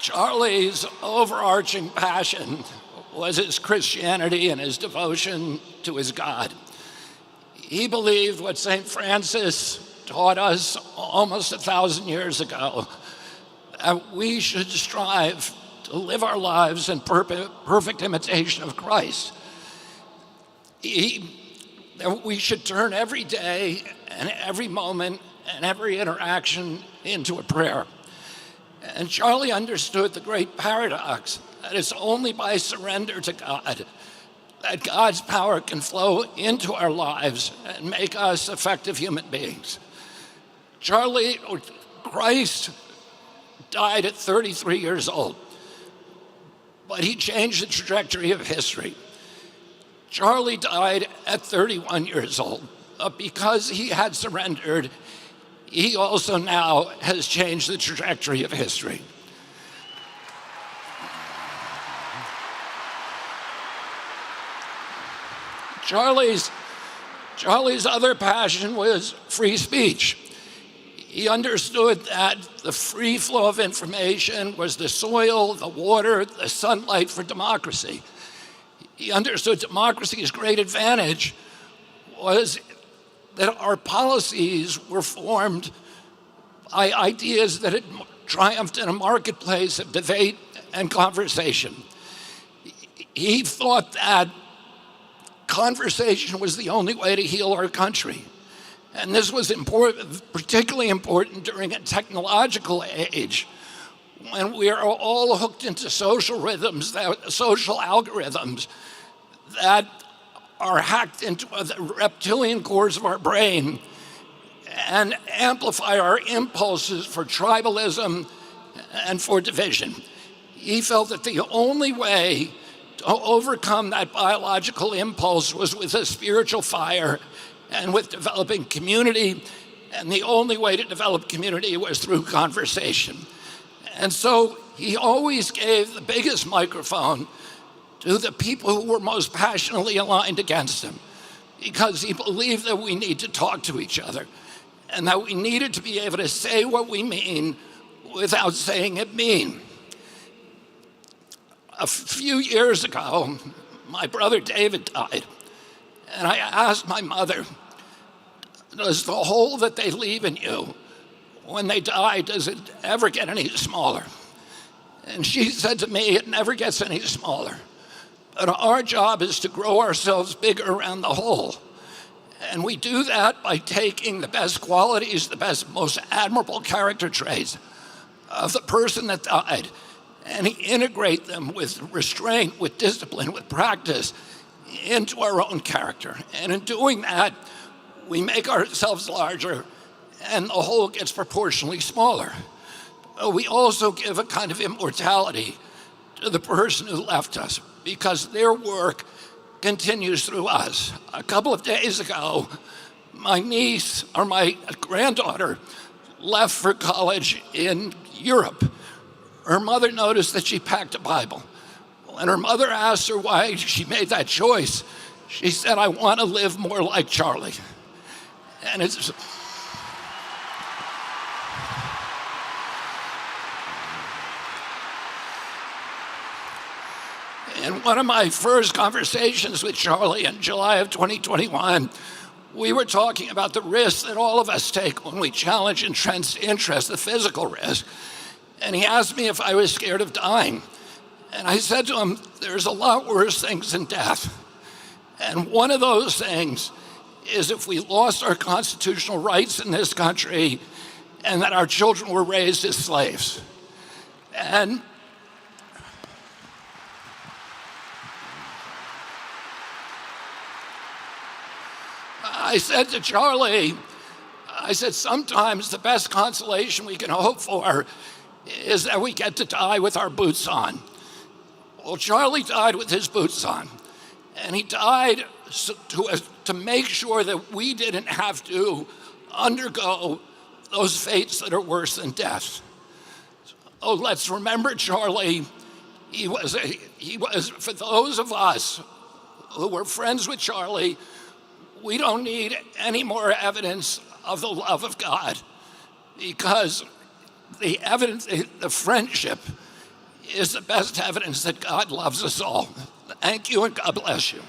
Charlie's overarching passion was his Christianity and his devotion to his God. He believed what St. Francis taught us almost 1,000 years ago, that we should strive to live our lives in perfect imitation of Christ. That we should turn every day and every moment and every interaction into a prayer. And Charlie understood the great paradox that it's only by surrender to God that God's power can flow into our lives and make us effective human beings. Christ died at 33 years old, but he changed the trajectory of history. Charlie died at 31 years old, but because he had surrendered, he also now has changed the trajectory of history. Charlie's other passion was free speech. He understood that the free flow of information was the soil, the water, the sunlight for democracy. He understood democracy's great advantage was that our policies were formed by ideas that had triumphed in a marketplace of debate and conversation. He thought that conversation was the only way to heal our country. And this was particularly important during a technological age when we are all hooked into social algorithms that are hacked into the reptilian cores of our brain and amplify our impulses for tribalism and for division. He felt that the only way to overcome that biological impulse was with a spiritual fire and with developing community, and the only way to develop community was through conversation. And so he always gave the biggest microphone to the people who were most passionately aligned against him, because he believed that we need to talk to each other and that we needed to be able to say what we mean without saying it mean. A few years ago, my brother David died, and I asked my mother, does the hole that they leave in you when they die, does it ever get any smaller? And she said to me, it never gets any smaller. But our job is to grow ourselves bigger around the hole. And we do that by taking the best qualities, the best, most admirable character traits of the person that died, and integrate them with restraint, with discipline, with practice into our own character. And in doing that, we make ourselves larger and the whole gets proportionally smaller. We also give a kind of immortality to the person who left us because their work continues through us. A couple of days ago, my niece, or my granddaughter, left for college in Europe. Her mother noticed that she packed a Bible. When her mother asked her why she made that choice, she said, I want to live more like Charlie. And it's... In one of my first conversations with Charlie in July of 2021, we were talking about the risks that all of us take when we challenge entrenched interest, the physical risk. And he asked me if I was scared of dying. And I said to him, there's a lot worse things than death. And one of those things is if we lost our constitutional rights in this country and that our children were raised as slaves. And I said to Charlie, I said, sometimes the best consolation we can hope for is that we get to die with our boots on. Well, Charlie died with his boots on, and he died to make sure that we didn't have to undergo those fates that are worse than death. Oh, let's remember Charlie. He was, for those of us who were friends with Charlie, we don't need any more evidence of the love of God, because the evidence, the friendship is the best evidence that God loves us all. Thank you, and God bless you.